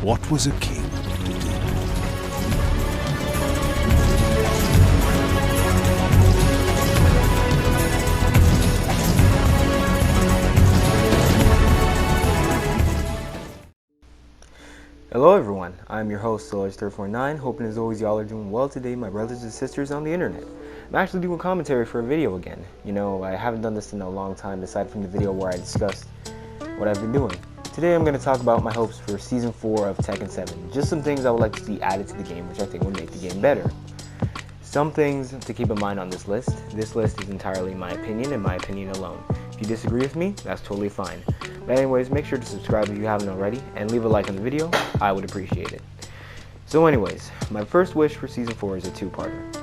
What was a king to do? Hello everyone, I'm your host Solar349, hoping as always y'all are doing well today, my brothers and sisters on the internet. I'm actually doing commentary for a video again. You know, I haven't done this in a long time aside from the video where I discussed what I've been doing. Today I'm going to talk about my hopes for Season 4 of Tekken 7, just some things I would like to see added to the game which I think would make the game better. Some things to keep in mind on this list. This list is entirely my opinion and my opinion alone. If you disagree with me, that's totally fine. But anyways, make sure to subscribe if you haven't already, and leave a like on the video, I would appreciate it. So anyways, my first wish for Season 4 is a two-parter.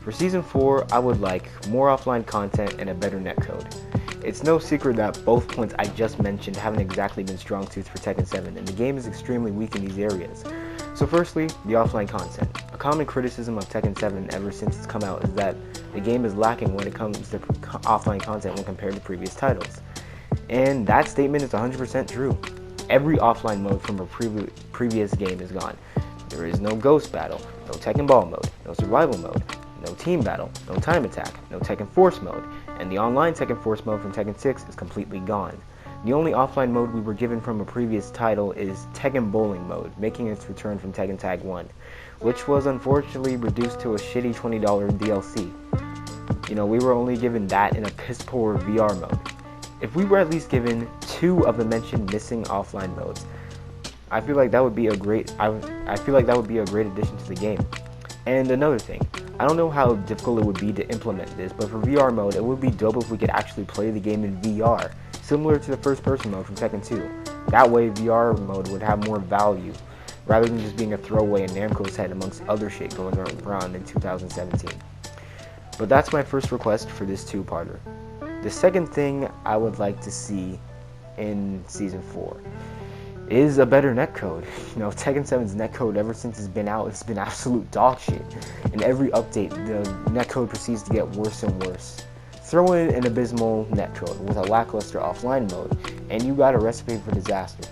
For Season 4, I would like more offline content and a better netcode. It's no secret that both points I just mentioned haven't exactly been strong suits for Tekken 7, and the game is extremely weak in these areas. So firstly, the offline content. A common criticism of Tekken 7 ever since it's come out is that the game is lacking when it comes to offline content when compared to previous titles. And that statement is 100% true. Every offline mode from a previous game is gone. There is no ghost battle, no Tekken Ball mode, no survival mode, no team battle, no time attack, no Tekken Force mode, and the online Tekken Force mode from Tekken 6 is completely gone. The only offline mode we were given from a previous title is Tekken Bowling mode, making its return from Tekken Tag 1, which was unfortunately reduced to a shitty $20 DLC. You know, we were only given that in a piss-poor VR mode. If we were at least given 2 of the mentioned missing offline modes, I feel like that would be a great addition to the game. And another thing, I don't know how difficult it would be to implement this, but for VR mode, it would be dope if we could actually play the game in VR, similar to the first person mode from Tekken 2. That way VR mode would have more value, rather than just being a throwaway in Namco's head amongst other shit going around in 2017. But that's my first request for this two-parter. The second thing I would like to see in Season 4 is a better netcode. You know, Tekken 7's netcode ever since it's been out, it's been absolute dog shit. In every update, the netcode proceeds to get worse and worse. Throw in an abysmal netcode with a lackluster offline mode, and you got a recipe for disaster.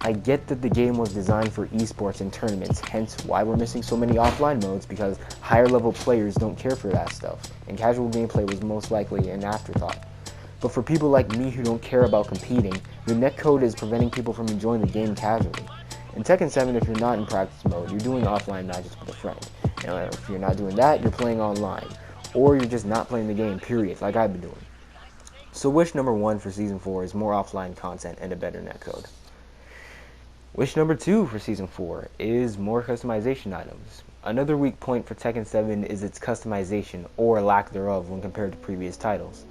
I get that the game was designed for esports and tournaments, hence why we're missing so many offline modes, because higher level players don't care for that stuff, and casual gameplay was most likely an afterthought. But for people like me who don't care about competing, the netcode is preventing people from enjoying the game casually. In Tekken 7, if you're not in practice mode, you're doing offline matches with a friend. And if you're not doing that, you're playing online. Or you're just not playing the game, period, like I've been doing. So wish number 1 for Season 4 is more offline content and a better netcode. Wish number 2 for Season 4 is more customization items. Another weak point for Tekken 7 is its customization, or lack thereof, when compared to previous titles.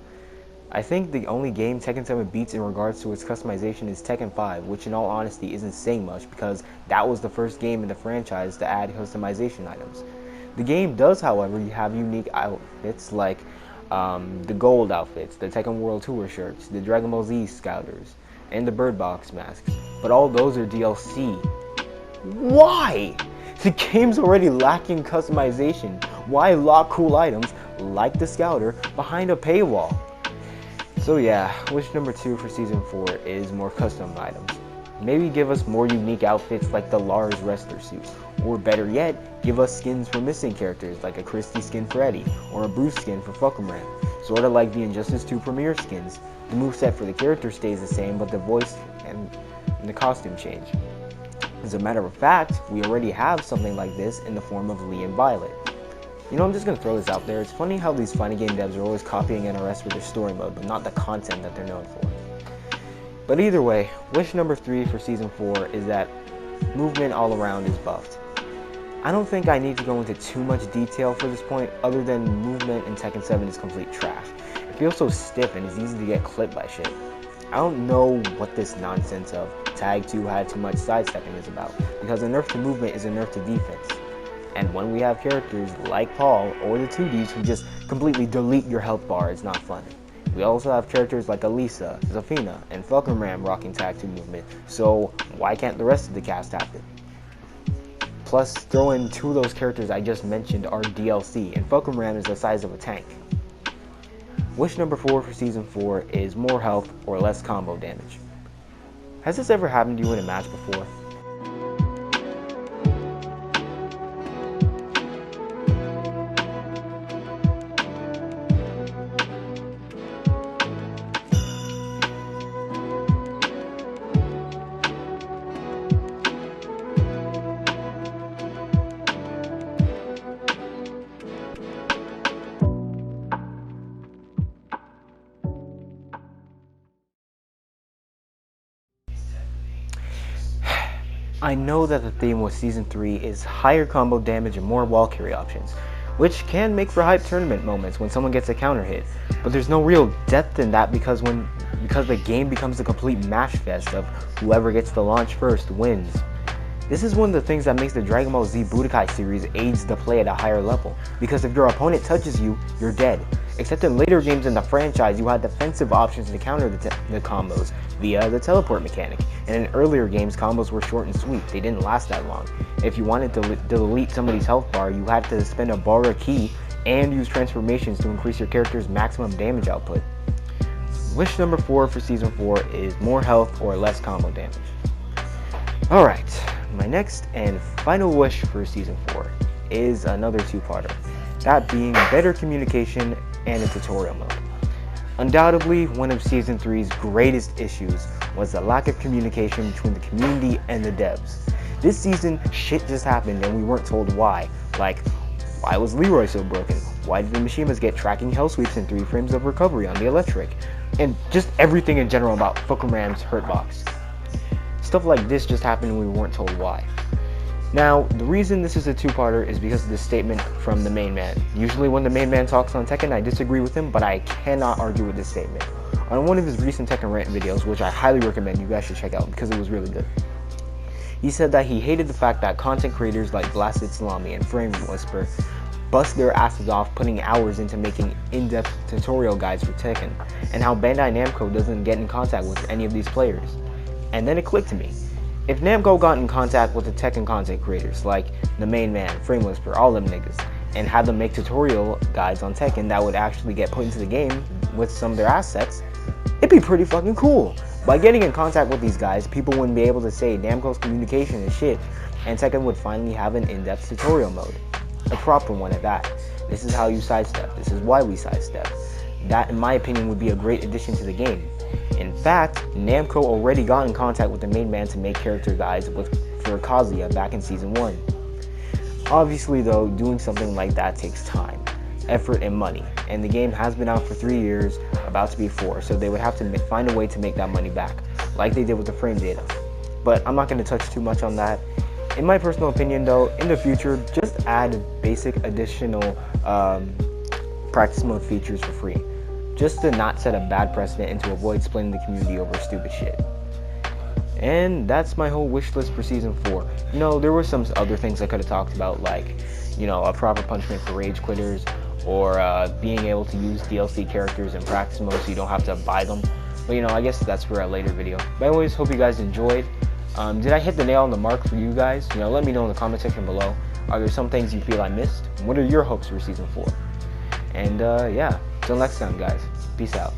I think the only game Tekken 7 beats in regards to its customization is Tekken 5, which in all honesty isn't saying much because that was the first game in the franchise to add customization items. The game does, however, have unique outfits like the gold outfits, the Tekken World Tour shirts, the Dragon Ball Z Scouters, and the Bird Box masks, but all those are DLC. Why? The game's already lacking customization. Why lock cool items like the Scouter behind a paywall? So yeah, wish number 2 for Season 4 is more custom items. Maybe give us more unique outfits like the Lars wrestler suit, or better yet, give us skins for missing characters like a Christy skin for Eddie, or a Bruce skin for Fuckumram, sorta like the Injustice 2 Premier skins. The moveset for the character stays the same, but the voice and the costume change. As a matter of fact, we already have something like this in the form of Lee and Violet. You know, I'm just going to throw this out there. It's funny how these fighting game devs are always copying NRS with their story mode, but not the content that they're known for. But either way, wish number 3 for Season 4 is that movement all around is buffed. I don't think I need to go into too much detail for this point, other than movement in Tekken 7 is complete trash. It feels so stiff and it's easy to get clipped by shit. I don't know what this nonsense of Tag 2 had too much sidestepping is about, because a nerf to movement is a nerf to defense. And when we have characters like Paul or the 2Ds who just completely delete your health bar, it's not fun. We also have characters like Elisa, Zafina, and Falcon Ram rocking Tag 2 movement, so why can't the rest of the cast have it? Plus, throw in 2 of those characters I just mentioned are DLC, and Falcon Ram is the size of a tank. Wish number 4 for Season 4 is more health or less combo damage. Has this ever happened to you in a match before? I know that the theme with Season 3 is higher combo damage and more wall carry options, which can make for hype tournament moments when someone gets a counter hit, but there's no real depth in that because the game becomes a complete mash fest of whoever gets the launch first wins. This is one of the things that makes the Dragon Ball Z Budokai series aids the play at a higher level, because if your opponent touches you, you're dead. Except in later games in the franchise, you had defensive options to counter the combos via the teleport mechanic, and in earlier games, combos were short and sweet. They didn't last that long. If you wanted to delete somebody's health bar, you had to spend a bar or key and use transformations to increase your character's maximum damage output. Wish number 4 for Season 4 is more health or less combo damage. Alright, my next and final wish for Season 4 is another two-parter, that being better communication and a tutorial mode. Undoubtedly, one of Season 3's greatest issues was the lack of communication between the community and the devs. This season, shit just happened and we weren't told why. Like, why was Leroy so broken? Why did the Mishimas get tracking hell sweeps and 3 frames of recovery on the electric? And just everything in general about Fukuram's Hurtbox. Stuff like this just happened and we weren't told why. Now, the reason this is a two-parter is because of this statement from the main man. Usually when the main man talks on Tekken, I disagree with him, but I cannot argue with this statement. On one of his recent Tekken Rant videos, which I highly recommend you guys should check out because it was really good, he said that he hated the fact that content creators like Blasted Salami and Frame Whisper bust their asses off putting hours into making in-depth tutorial guides for Tekken, and how Bandai Namco doesn't get in contact with any of these players. And then it clicked to me. If Namco got in contact with the Tekken content creators, like the main man, Frame Whisper, all them niggas, and had them make tutorial guides on Tekken that would actually get put into the game with some of their assets, it'd be pretty fucking cool. By getting in contact with these guys, people wouldn't be able to say Namco's communication is shit, and Tekken would finally have an in-depth tutorial mode. A proper one at that. This is how you sidestep. This is why we sidestep. That, in my opinion, would be a great addition to the game. In fact, Namco already got in contact with the main man to make character guides for Kazuya back in Season 1. Obviously though, doing something like that takes time, effort, and money, and the game has been out for 3 years, about to be 4, so they would have to find a way to make that money back, like they did with the frame data. But I'm not going to touch too much on that. In my personal opinion though, in the future, just add basic additional practice mode features for free, just to not set a bad precedent and to avoid splitting the community over stupid shit. And that's my whole wish list for Season 4. You know, there were some other things I could have talked about, like, you know, a proper punishment for rage quitters, or being able to use DLC characters in practice mode so you don't have to buy them. But you know, I guess that's for a later video. But anyways, hope you guys enjoyed. Did I hit the nail on the mark for you guys? You know, let me know in the comment section below. Are there some things you feel I missed? What are your hopes for Season 4? And yeah, till next time guys, peace out.